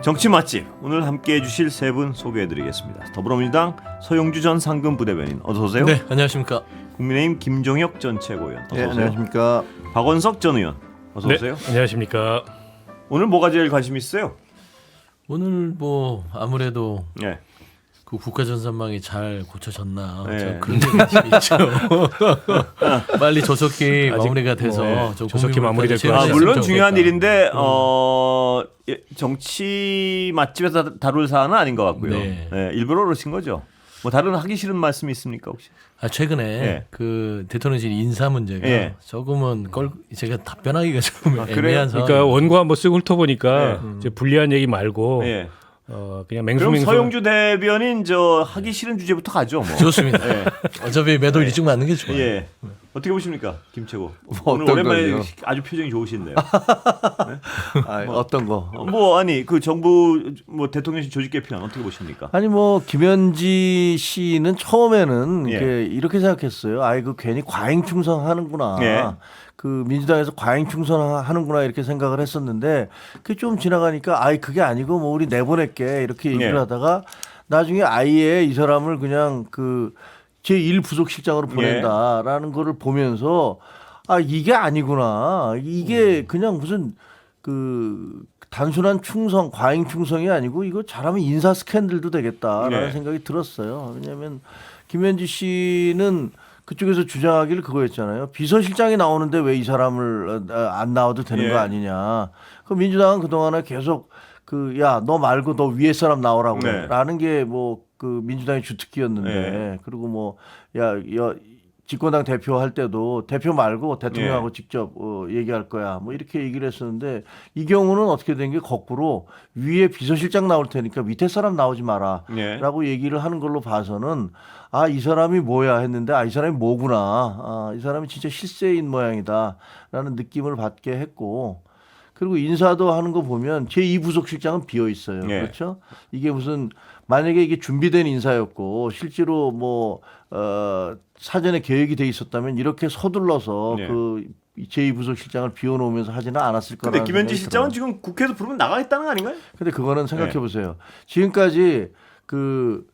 정치 맛집 오늘 함께해 주실 세 분 소개해드리겠습니다. 더불어민주당 서용주 전 상근 부대변인 어서 오세요. 네, 안녕하십니까. 국민의힘 김종혁 전 최고위원 어서 오세요. 안녕하십니까. 박원석 전 의원 어서 오세요. 안녕하십니까. 오늘 뭐가 제일 관심 있어요? 오늘 뭐 아무래도 네. 그 국가전산망이 잘 고쳐졌나 네. 그런 게 있죠. 빨리 조속히 마무리가 돼서 네. 좀 조속히 마무리될 것 아, 같습니다. 물론 중요한 일인데 정치 맛집에서 다룰 사안은 아닌 것 같고요. 네. 네, 일부러 그러신 거죠. 뭐 다른 하기 싫은 말씀이 있습니까 혹시? 최근에 예. 그 대통령실 인사 문제가 예. 조금은 제가 답변하기가 좀 그래요? 애매한 상황. 그러니까 원고 한번 쓱 훑어보니까 이제 불리한 얘기 말고 예. 그냥 그럼 맹수맹수. 서용주 대변인 저 하기 싫은 주제부터 가죠. 뭐. 좋습니다. 예. 어차피 매도 일찍 맞는 게 좋아요. 예. 어떻게 보십니까, 김채고? 어떤 오늘 오랜만에 거요? 아주 표정이 좋으신데요. 어떤 거? 뭐 아니 그 정부 뭐 대통령실 조직 개편 어떻게 보십니까? 아니 뭐 김현지 씨는 처음에는 예. 이렇게 생각했어요. 그 괜히 과잉 충성하는구나. 예. 그 민주당에서 과잉 충성하는구나 이렇게 생각을 했었는데 그게 좀 지나가니까 그게 아니고 뭐 우리 내보낼게 이렇게 얘기를 예. 하다가 나중에 아예 이 사람을 그냥 그 제1 부속실장으로 보낸다라는 거를 보면서 이게 아니구나. 이게 그냥 무슨 그 단순한 충성, 과잉 충성이 아니고 이거 잘하면 인사 스캔들도 되겠다라는 네. 생각이 들었어요. 왜냐하면 김현지 씨는 그쪽에서 주장하기를 그거였잖아요. 비서실장이 나오는데 왜 이 사람을 안 나와도 되는 예. 거 아니냐. 그 민주당은 그동안에 계속 너 말고 너 위에 사람 나오라고 네. 라는 게 뭐 그 민주당의 주특기였는데 네. 그리고 뭐 집권당 대표 할 때도 대표 말고 대통령하고 예. 직접 얘기할 거야. 뭐 이렇게 얘기를 했었는데 이 경우는 어떻게 된 게 거꾸로 위에 비서실장 나올 테니까 밑에 사람 나오지 마라. 예. 라고 얘기를 하는 걸로 봐서는 이 사람이 뭐야 했는데 이 사람이 뭐구나. 이 사람이 진짜 실세인 모양이다. 라는 느낌을 받게 했고 그리고 인사도 하는 거 보면 제2부속실장은 비어 있어요. 예. 그렇죠? 이게 무슨 만약에 이게 준비된 인사였고 실제로 뭐 사전에 계획이 돼 있었다면 이렇게 서둘러서 네. 그 제2부속실장을 비워놓으면서 하지는 않았을 거라는 근데 김현지 생각이 실장은 들어요. 지금 국회에서 부르면 나가겠다는 거 아닌가요? 근데 그거는 생각해 보세요. 지금까지 그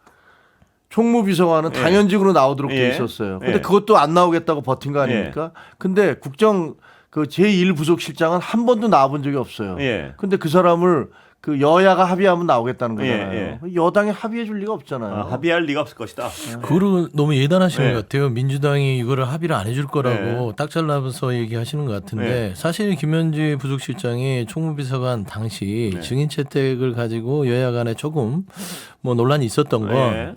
총무비서관은 예. 당연직으로 나오도록 돼 예. 있었어요. 근데 예. 그것도 안 나오겠다고 버틴 거 아닙니까? 근데 국정 그 제1부속실장은 한 번도 나와본 적이 없어요. 예. 근데 그 사람을 그 여야가 합의하면 나오겠다는 거잖아요. 예, 여당이 합의해 줄 리가 없잖아요. 합의할 리가 없을 것이다. 그거를 너무 예단하시는 네. 것 같아요. 민주당이 이거를 합의를 안 해줄 거라고 네. 딱 잘라서 얘기하시는 것 같은데 네. 사실 김현지 부속실장이 총무비서관 당시 네. 증인 채택을 가지고 여야 간에 조금 뭐 논란이 있었던 건 예.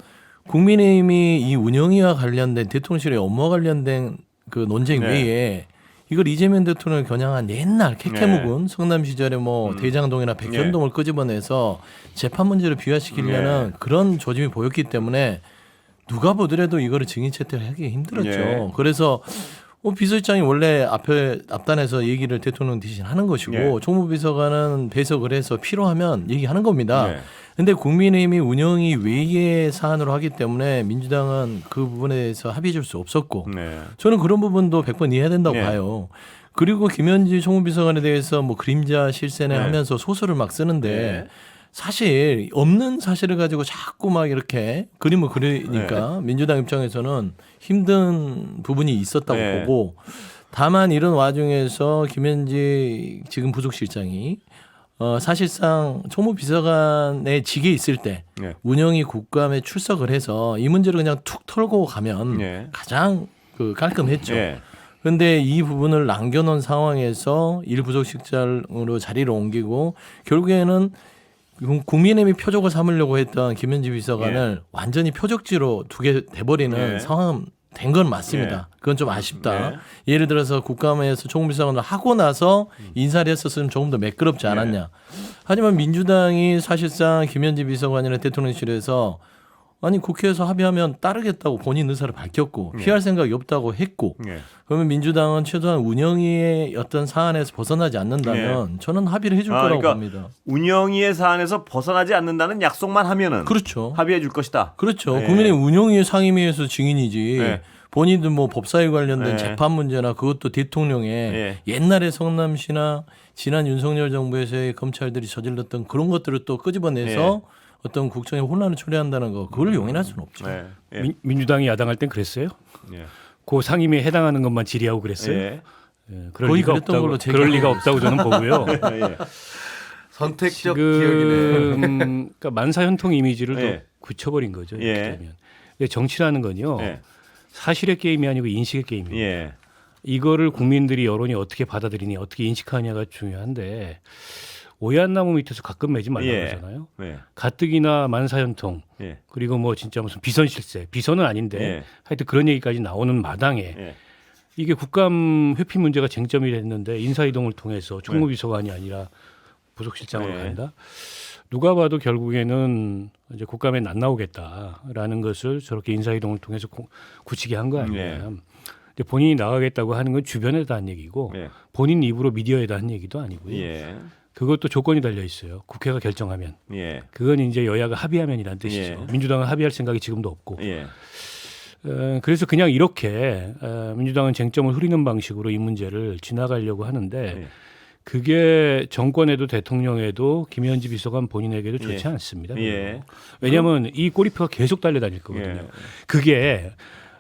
국민의힘이 이 운영위와 관련된 대통령실의 업무와 관련된 그 논쟁 네. 외에 이걸 이재명 대통령을 겨냥한 옛날 캐캐묵은 성남 시절에 뭐 대장동이나 백현동을 끄집어내서 재판 문제를 비화시키려는 그런 조짐이 보였기 때문에 누가 보더라도 이거를 증인 채택을 하기 힘들었죠. 예. 그래서 비서실장이 원래 앞단에서 얘기를 대통령 대신 하는 것이고 예. 총무비서관은 배석을 해서 필요하면 얘기하는 겁니다. 예. 근데 국민의힘이 운영이 외의 사안으로 하기 때문에 민주당은 그 부분에 대해서 합의해 줄 수 없었고 네. 저는 그런 부분도 100번 이해해야 된다고 네. 봐요. 그리고 김현지 총무비서관에 대해서 뭐 그림자 실세네 네. 하면서 소설을 막 쓰는데 네. 사실 없는 사실을 가지고 자꾸 막 이렇게 그림을 그리니까 민주당 입장에서는 힘든 부분이 있었다고 네. 보고 다만 이런 와중에서 김현지 지금 부속실장이 사실상 총무비서관의 직에 있을 때 네. 운영이 국감에 출석을 해서 이 문제를 그냥 툭 털고 가면 네. 가장 깔끔했죠. 예. 그런데 이 부분을 남겨놓은 상황에서 일부속실장으로 자리를 옮기고 결국에는 국민의힘이 표적을 삼으려고 했던 김현지 비서관을 완전히 표적지로 두게 돼버리는 예. 상황 된 건 맞습니다. 그건 좀 아쉽다. 예를 들어서 국감에서 총무비서관을 하고 나서 인사를 했었으면 조금 더 매끄럽지 않았냐. 하지만 민주당이 사실상 김현지 비서관이나 대통령실에서 아니 국회에서 합의하면 따르겠다고 본인 의사를 밝혔고 피할 생각이 없다고 했고 예. 그러면 민주당은 최소한 운영위의 어떤 사안에서 벗어나지 않는다면 저는 합의를 해줄 거라고 그러니까 봅니다. 운영위의 사안에서 벗어나지 않는다는 약속만 하면은 그렇죠. 합의해 줄 것이다. 그렇죠. 네. 국민의 운영위의 상임위에서 증인이지 네. 본인들 뭐 법사위 관련된 예. 재판 문제나 그것도 대통령의 예. 옛날에 성남시나 지난 윤석열 정부에서의 검찰들이 저질렀던 그런 것들을 또 끄집어내서 어떤 국정에 혼란을 초래한다는 거 그걸 용인할 수는 없죠. 네. 예. 민주당이 야당할 땐 그랬어요. 예. 그 상임위에 해당하는 것만 질의하고 그랬어요. 예. 예, 그럴 거의 리가 그랬던 없다고. 걸로 그럴 리가 없다고 저는 보고요. 예. 선택적 기억이네. 지금 그러니까 만사현통 이미지를 예. 또 굳혀버린 거죠. 예. 이렇게 되면. 근데 정치라는 건요. 예. 사실의 게임이 아니고 인식의 게임입니다. 예. 이거를 국민들이 여론이 어떻게 받아들이니 어떻게 인식하냐가 중요한데 오얏 나무 밑에서 가끔 매지 말라고 예. 하잖아요. 예. 가뜩이나 만사현통 예. 그리고 뭐 진짜 무슨 비선실세 비선은 아닌데 예. 하여튼 그런 얘기까지 나오는 마당에 예. 이게 국감 회피 문제가 쟁점이 됐는데 인사이동을 통해서 총무비서관이 아니라 부속실장으로 네. 간다. 누가 봐도 결국에는 이제 국감에 안 나오겠다라는 것을 저렇게 인사이동을 통해서 굳히게 한 거 아니냐. 네. 근데 본인이 나가겠다고 하는 건 주변에다 한 얘기고 예. 본인 입으로 미디어에다 한 얘기도 아니고요. 예. 그것도 조건이 달려 있어요. 국회가 결정하면. 예. 그건 이제 여야가 합의하면이라는 뜻이죠. 예. 민주당은 합의할 생각이 지금도 없고. 예. 그래서 그냥 이렇게 민주당은 쟁점을 흐리는 방식으로 이 문제를 지나가려고 하는데 예. 그게 정권에도 대통령에도 김현지 비서관 본인에게도 좋지 예. 않습니다. 예. 왜냐하면 이 꼬리표가 계속 달려다닐 거거든요. 예. 그게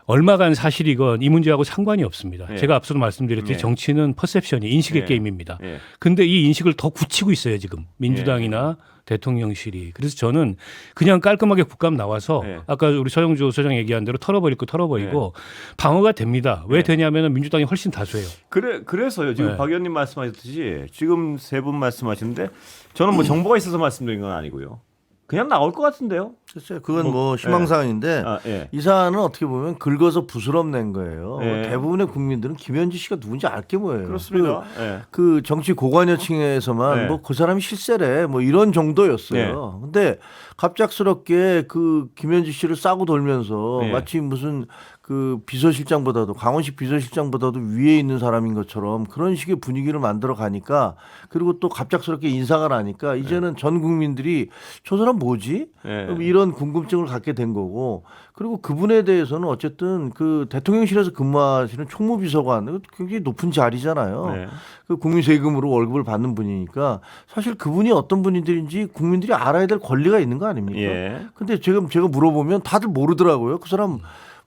얼마간 사실이건 이 문제하고 상관이 없습니다. 예. 제가 앞서도 말씀드렸듯이 예. 정치는 퍼셉션이 인식의 예. 게임입니다. 예. 근데 이 인식을 더 굳히고 있어요 지금 민주당이나 대통령실이. 그래서 저는 그냥 깔끔하게 국감 나와서 예. 아까 우리 서영주 소장 얘기한 대로 털어버릴 거 털어버리고 방어가 됩니다. 왜 예. 되냐면 민주당이 훨씬 다수예요. 그래서요. 지금 네. 박 의원님 말씀하셨듯이 지금 세 분 말씀하시는데 저는 뭐 정보가 있어서 말씀드린 건 아니고요. 그냥 나올 것 같은데요. 글쎄요, 그건 뭐, 뭐 희망사항인데 아, 예. 이 사안은 어떻게 보면 긁어서 부스럼 낸 거예요. 예. 대부분의 국민들은 김현지 씨가 누군지 알게 뭐예요. 그렇습니다. 예. 그 정치 고관여층에서만 네. 뭐 그 사람이 실세래 뭐 이런 정도였어요. 근데 갑작스럽게 그 김현지 씨를 싸고 돌면서 네. 마치 무슨 그 비서실장보다도 강원식 비서실장보다도 위에 있는 사람인 것처럼 그런 식의 분위기를 만들어 가니까 그리고 또 갑작스럽게 인사가 나니까 이제는 전 국민들이 저 사람 뭐지? 네. 이런 궁금증을 갖게 된 거고 그리고 그분에 대해서는 어쨌든 그 대통령실에서 근무하시는 총무비서관 굉장히 높은 자리잖아요. 네. 그 국민 세금으로 월급을 받는 분이니까 사실 그분이 어떤 분들인지 국민들이 알아야 될 권리가 있는 거 아닙니까? 예. 근데 제가 물어보면 다들 모르더라고요. 그 사람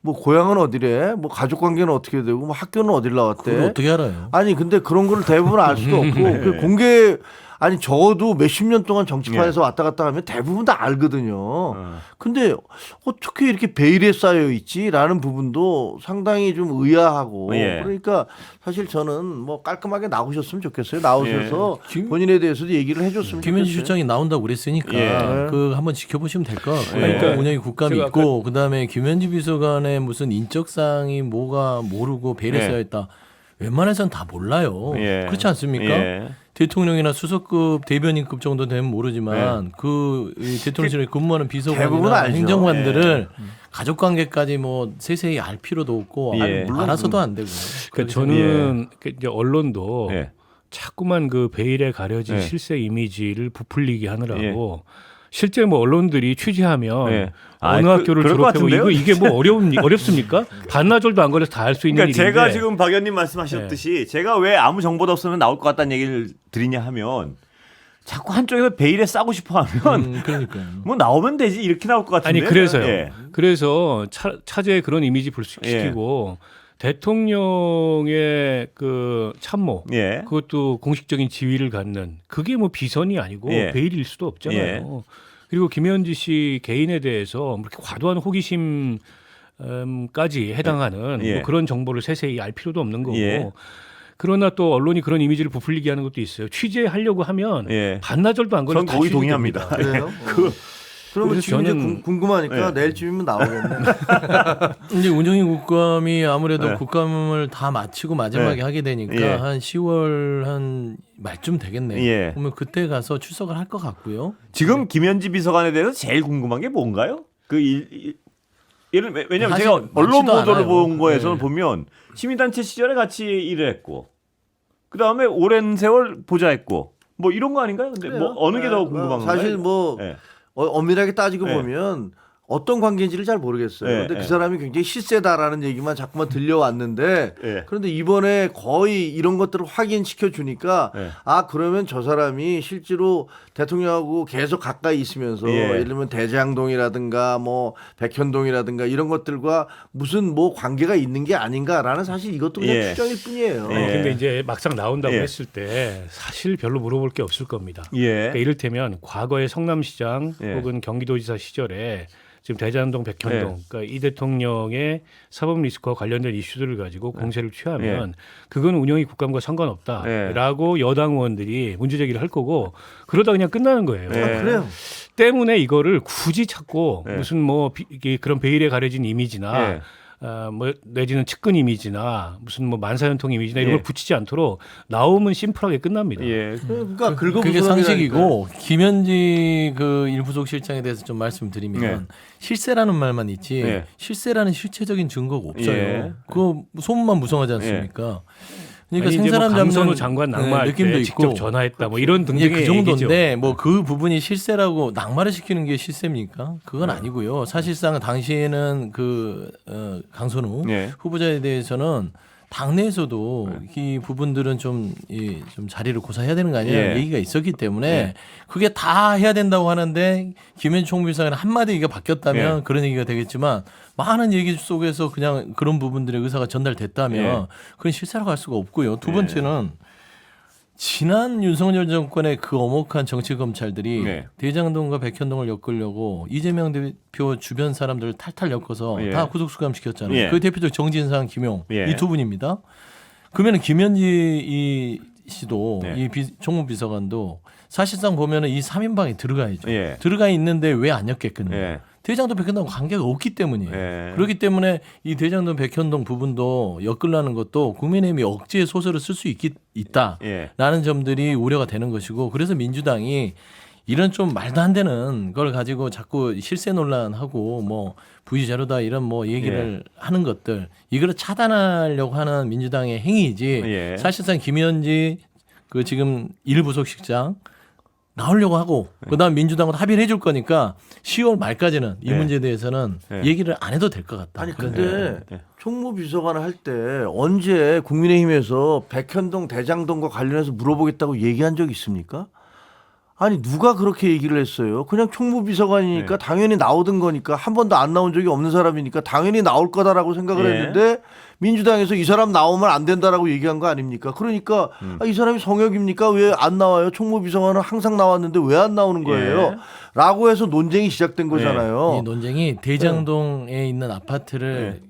뭐 고향은 어디래? 뭐 가족 관계는 어떻게 되고 뭐 학교는 어딜 그걸 나왔대? 어떻게 알아요? 아니 근데 그런 거를 대부분 알 수도 없고 네. 그 공개 아니 적어도 몇십 년 동안 정치판에서 왔다 갔다 하면 대부분 다 알거든요. 근데 어떻게 이렇게 베일에 쌓여 있지라는 부분도 상당히 좀 의아하고 예. 그러니까 사실 저는 뭐 깔끔하게 나오셨으면 좋겠어요. 나오셔서 예. 본인에 대해서도 얘기를 해줬으면 김현지 좋겠어요. 실장이 나온다고 그랬으니까 예. 그 한번 지켜보시면 될 것 같고요. 예. 운영이 국감이 제가 있고 그다음에 김현지 비서관의 무슨 인적사항이 뭐가 모르고 베일에 예. 쌓여있다. 웬만해서는 다 몰라요. 예. 그렇지 않습니까? 예. 대통령이나 수석급 대변인급 정도 되면 모르지만 이 대통령실에 근무하는 대부분 비서관이나 알죠. 행정관들을 가족관계까지 뭐 세세히 알 필요도 없고 예. 알아서도 안 되고. 그러니까 저는 이제 언론도 예. 자꾸만 그 베일에 가려진 예. 실세 이미지를 부풀리게 하느라고 실제 뭐 언론들이 취재하면 예. 어느 아, 학교를 그럴 것 졸업하고 같은데요? 이게 뭐 어렵습니까? 반나절도 안 걸려서 다 할 수 있는 그러니까 일인데. 제가 지금 박 의원님 말씀하셨듯이 제가 왜 아무 정보도 없으면 나올 것 같다는 얘기를 드리냐 하면 자꾸 한쪽에서 베일에 싸고 싶어 하면 그러니까요. 뭐 나오면 되지 이렇게 나올 것 같은데. 아니 그래서요. 예. 그래서 차제에 그런 이미지 불식시키고 대통령의 그 참모 예. 그것도 공식적인 지위를 갖는 그게 뭐 비선이 아니고 예. 베일일 수도 없잖아요. 예. 그리고 김현지 씨 개인에 대해서 그렇게 과도한 호기심 까지 해당하는 예. 뭐 그런 정보를 세세히 알 필요도 없는 거고 예. 그러나 또 언론이 그런 이미지를 부풀리게 하는 것도 있어요. 취재하려고 하면 예. 반나절도 안 걸려서 전 다 거의 취재됩니다. 동의합니다. 그래요? 그러면 그래서 지금 저는- 이제 궁금하니까 예. 내일쯤이면 나오겠네. 이제 운영위 국감이 아무래도 네. 국감을 다 마치고 마지막에 네. 하게 되니까 예. 한 10월 한 말쯤 되겠네요. 예. 그러면 그때 가서 출석을 할 것 같고요. 지금 김현지 비서관에 대해서 제일 궁금한 게 뭔가요? 왜냐면 사실 제가 언론 많지도 보도를 않아요. 본 거에서는 네. 보면 시민단체 시절에 같이 일을 했고 그 다음에 오랜 세월 보좌했고 뭐 이런 거 아닌가요? 근데 뭐 어느 게 더 궁금한 건가요? 사실 뭐 예. 엄밀하게 따지고 네. 보면 어떤 관계인지를 잘 모르겠어요. 예, 근데 예. 그 사람이 굉장히 실세다라는 얘기만 자꾸만 들려왔는데 예. 그런데 이번에 거의 이런 것들을 확인시켜 주니까 예. 아 그러면 저 사람이 실제로 대통령하고 계속 가까이 있으면서 예. 예를 들면 대장동이라든가 뭐 백현동이라든가 이런 것들과 무슨 뭐 관계가 있는 게 아닌가라는 사실 이것도 그냥 예. 추정일 뿐이에요. 예. 아니, 근데 이제 막상 나온다고 예. 했을 때 사실 별로 물어볼 게 없을 겁니다. 예. 그러니까 이를테면 과거에 성남시장 예. 혹은 경기도지사 시절에 지금 대장동, 백현동, 예. 그러니까 이 대통령의 사법 리스크와 관련된 이슈들을 가지고 공세를 취하면 예. 그건 운영이 국감과 상관없다라고 여당 의원들이 문제 제기를 할 거고 그러다 그냥 끝나는 거예요. 예. 아, 그래요. 때문에 이거를 굳이 찾고 예. 무슨 뭐 이게 그런 베일에 가려진 이미지나 예. 뭐 내지는 측근 이미지나 무슨 뭐 만사연통 이미지나 이런 예. 걸 붙이지 않도록 나오면 심플하게 끝납니다. 예. 그러니까 그게 긁어부스럼이라니까요. 상식이고 김현지 그 일부속실장에 대해서 좀 말씀드리면 네. 실세라는 말만 있지 네. 실세라는 실체적인 증거가 없어요. 예. 그 소문만 무성하지 않습니까? 그러니까 아니, 이제 생사람 뭐 잡는 강선우 장관 낙마할 느낌도 때 있고 직접 전화했다 뭐 이런 등등의 그 정도인데 얘기죠. 뭐 그 부분이 실세라고 낙마를 시키는 게 실세입니까? 그건 아니고요. 사실상 당시에는 그 강선우 예. 후보자에 대해서는 당내에서도 이 부분들은 좀 자리를 고사해야 되는 거 아니냐 예. 얘기가 있었기 때문에 예. 그게 다 해야 된다고 하는데 김현지 총무비서관은 한마디 얘기가 바뀌었다면 예. 그런 얘기가 되겠지만 많은 얘기 속에서 그냥 그런 부분들의 의사가 전달됐다면 예. 그건 실세라고 할 수가 없고요. 두 번째는 지난 윤석열 정권의 그 엄혹한 정치 검찰들이 네. 대장동과 백현동을 엮으려고 이재명 대표 주변 사람들을 탈탈 엮어서 예. 다 구속수감 시켰잖아요. 예. 그 대표적 정진상, 김용 예. 이 두 분입니다. 그러면 김현지 이 씨도 네. 이 총무비서관도 사실상 보면은 이 3인방에 들어가야죠. 예. 들어가 있는데 왜 안 엮겠거든요. 예. 대장동 백현동 관계가 없기 때문이에요. 예. 그렇기 때문에 이 대장동 백현동 부분도 엮으려는 것도 국민의힘이 억지의 소설을 쓸 수 있다라는 예. 점들이 우려가 되는 것이고 그래서 민주당이 이런 좀 말도 안 되는 걸 가지고 자꾸 실세 논란하고 뭐 부의자료다 이런 뭐 얘기를 하는 것들 이거를 차단하려고 하는 민주당의 행위이지 예. 사실상 김현지 그 지금 일부속실장 나오려고 하고 그다음 민주당은 합의를 해줄 거니까 10월 말까지는 이 네. 문제에 대해서는 네. 얘기를 안 해도 될 것 같다. 아니 그런 근데 네. 총무비서관을 할 때 언제 국민의힘에서 백현동 대장동과 관련해서 물어보겠다고 얘기한 적 있습니까? 아니 누가 그렇게 얘기를 했어요? 그냥 총무비서관이니까 네. 당연히 나오던 거니까 한 번도 안 나온 적이 없는 사람이니까 당연히 나올 거다라고 생각을 예. 했는데 민주당에서 이 사람 나오면 안 된다라고 얘기한 거 아닙니까? 그러니까 아, 이 사람이 성역입니까? 왜 안 나와요? 총무비서관은 항상 나왔는데 왜 안 나오는 거예요? 예. 라고 해서 논쟁이 시작된 거잖아요. 이 논쟁이 대장동에 있는 아파트를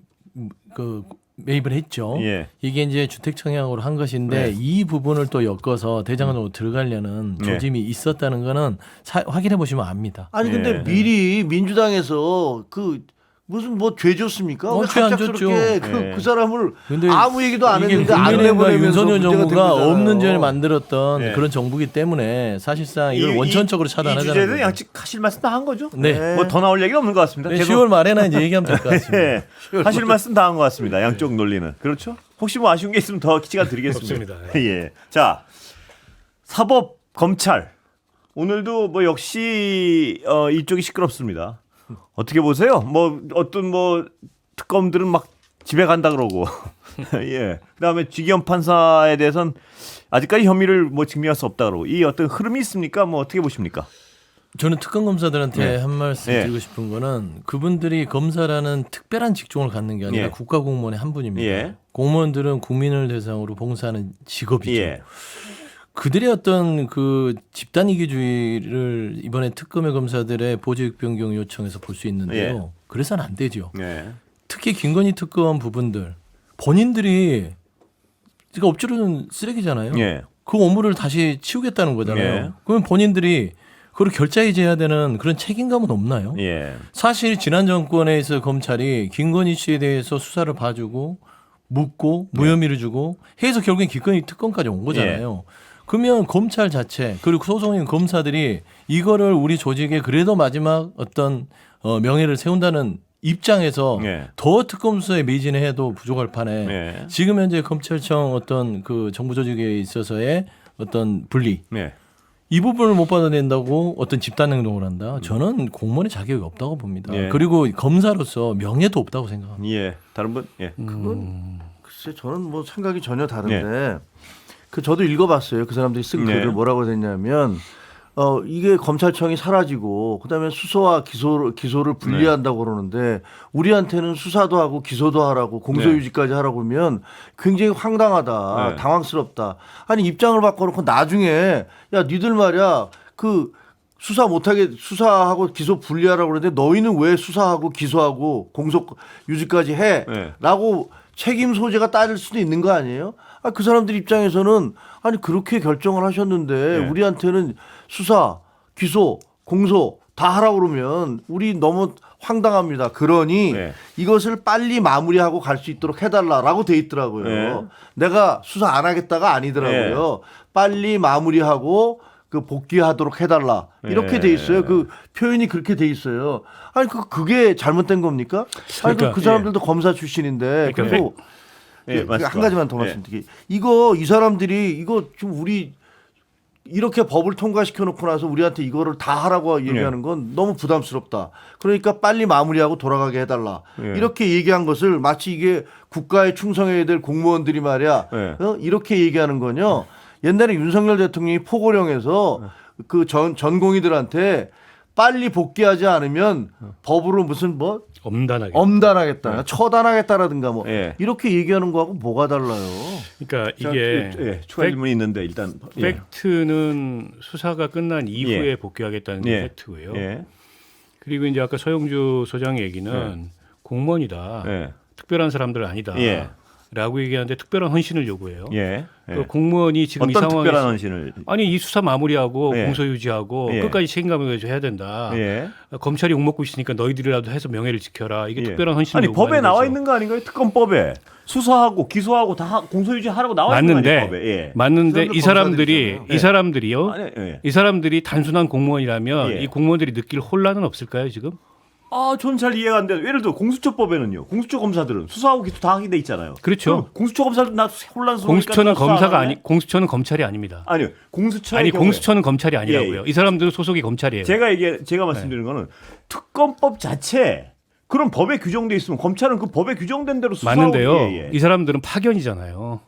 그 매입을 했죠. 예. 이게 이제 주택 청약으로 한 것인데 네. 이 부분을 또 엮어서 대장동으로 들어가려는 네. 조짐이 있었다는 거는 확인해 보시면 압니다. 아니 근데 예. 미리 민주당에서 그 무슨 뭐 죄 줬습니까? 왜 죄안 갑작스럽게 줬죠. 예. 그 사람을 근데 아무 얘기도 안 이게 했는데 안 국민의힘과 내보내면서 윤석열 문제가 된 정부가 거잖아요. 없는 죄를 만들었던 네. 그런 정부기 때문에 사실상 이걸 원천적으로 이 차단하자는 주제는 거죠. 양측하실 말씀 다 한 거죠? 네. 뭐 더 나올 얘기는 없는 것 같습니다. 네, 계속 10월 말에나 이제 얘기하면 될 것 같습니다. 예. 하실 말씀 다 한 것 같습니다. 양쪽 논리는. 그렇죠? 혹시 뭐 아쉬운 게 있으면 더 시간 드리겠습니다. 없습니다. 예. 자, 사법 검찰 오늘도 뭐 역시 이쪽이 시끄럽습니다. 어떻게 보세요? 뭐 어떤 뭐 특검들은 막 집에 간다 그러고 예. 그다음에 지기현 판사에 대해서는 아직까지 혐의를 뭐 증명할 수 없다 그러고 이 어떤 흐름이 있습니까? 뭐 어떻게 보십니까? 저는 특검 검사들한테 네. 한 말씀 네. 드리고 싶은 거는 그분들이 검사라는 특별한 직종을 갖는 게 아니라 예. 국가공무원의 한 분입니다. 예. 공무원들은 국민을 대상으로 봉사하는 직업이죠. 예. 그들의 어떤 그 집단 이기주의를 이번에 특검의 검사들의 보직 변경 요청에서 볼 수 있는데요. 예. 그래서는 안 되죠. 예. 특히 김건희 특검 부분들 본인들이 그러니까 업주로는 쓰레기잖아요. 예. 그 업무를 다시 치우겠다는 거잖아요. 예. 그러면 본인들이 그걸 결자해줘야 되는 그런 책임감은 없나요? 예. 사실 지난 정권에서 검찰이 김건희 씨에 대해서 수사를 봐주고 묻고 무혐의를 주고 해서 결국엔 김건희 특검까지 온 거잖아요. 그러면 검찰 자체 그리고 소속인 검사들이 이거를 우리 조직에 그래도 마지막 어떤 명예를 세운다는 입장에서 예. 더 특검 수사에 매진해도 부족할 판에 예. 지금 현재 검찰청 어떤 그 정부 조직에 있어서의 어떤 분리 예. 이 부분을 못 받아낸다고 어떤 집단 행동을 한다. 저는 공무원의 자격이 없다고 봅니다. 예. 그리고 검사로서 명예도 없다고 생각합니다. 예. 다른 분? 예. 그건 글쎄 저는 뭐 생각이 전혀 다른데 그 저도 읽어봤어요. 그 사람들이 쓴 네. 글을 뭐라고 했냐면 이게 검찰청이 사라지고 그다음에 수사와 기소를 분리한다고 그러는데 우리한테는 수사도 하고 기소도 하라고 공소유지까지 하라고 하면 굉장히 황당하다, 네. 당황스럽다. 아니 입장을 바꿔놓고 나중에 야 니들 말이야 그 수사 못하게 수사하고 기소 분리하라고 그러는데 너희는 왜 수사하고 기소하고 공소유지까지 해? 네. 라고 책임 소재가 따질 수도 있는 거 아니에요? 아, 그 사람들 입장에서는 아니 그렇게 결정을 하셨는데 네. 우리한테는 수사, 기소, 공소 다 하라고 그러면 우리 너무 황당합니다. 그러니 네. 이것을 빨리 마무리하고 갈 수 있도록 해달라라고 돼 있더라고요. 네. 내가 수사 안 하겠다가 아니더라고요. 빨리 마무리하고 그 복귀하도록 해달라 이렇게 네. 돼 있어요. 그 표현이 그렇게 돼 있어요. 아니 그게 잘못된 겁니까? 아니 그러니까, 그 사람들도 검사 출신인데 그러니까 그리고 예, 한 맞습니다. 가지만 더 말씀드릴게요. 이 사람들이 이거 좀 우리 이렇게 법을 통과시켜 놓고 나서 우리한테 이거를 다 하라고 얘기하는 건 너무 부담스럽다. 그러니까 빨리 마무리하고 돌아가게 해달라. 예. 이렇게 얘기한 것을 마치 이게 국가에 충성해야 될 공무원들이 말이야. 예. 이렇게 얘기하는 건요. 옛날에 윤석열 대통령이 포고령에서 그 전공의들한테 빨리 복귀하지 않으면 법으로 무슨 뭐 엄단하게. 엄단하겠다, 처단하겠다라든가 뭐 예. 이렇게 얘기하는 거하고 뭐가 달라요? 그러니까 자, 이게 예, 추가 질문이 있는데 일단 예. 팩트는 수사가 끝난 이후에 예. 복귀하겠다는 게 예. 팩트고요. 예. 그리고 이제 아까 서영주 소장 얘기는 공무원이다. 예. 특별한 사람들 아니다. 예. 라고 얘기하는데 특별한 헌신을 요구해요. 예. 그 공무원이 지금 이 어떤 상황에서 특별한 헌신을 아니 이 수사 마무리하고 예. 공소 유지하고 예. 끝까지 책임감을 가지고 해야 된다. 예. 검찰이 욕먹고 있으니까 너희들이라도 해서 명예를 지켜라. 이게 예. 특별한 헌신을 아니 요구하는 법에 나와 거죠. 있는 거 아닌가요? 특검법에 수사하고 기소하고 다 공소유지 하라고 나와 있는 거 아니에요? 법에. 예. 맞는데 그 이 사람들 사람들이 이 사람들이요. 아니, 예. 이 사람들이 단순한 공무원이라면 예. 이 공무원들이 느낄 혼란은 없을까요 지금? 아, 전 잘 이해가 안 돼요. 예를 들어 공수처법에는요. 공수처 검사들은 수사하고 기소 다 하게 돼 있잖아요. 그렇죠. 그럼 공수처 검사들 나 혼란스러우니까 공수처는 나 수사 안 검사가 할래? 아니 공수처는 검찰이 아닙니다. 아니요. 공수처의 아니 경우에 공수처는 검찰이 아니라고요. 예, 이 사람들은 소속이 검찰이에요. 제가 말씀드리는 거는 특검법 자체 그런 법에 규정돼 있으면 검찰은 그 법에 규정된 대로 수사하고 맞는데요. 예, 예. 이 사람들은 파견이잖아요.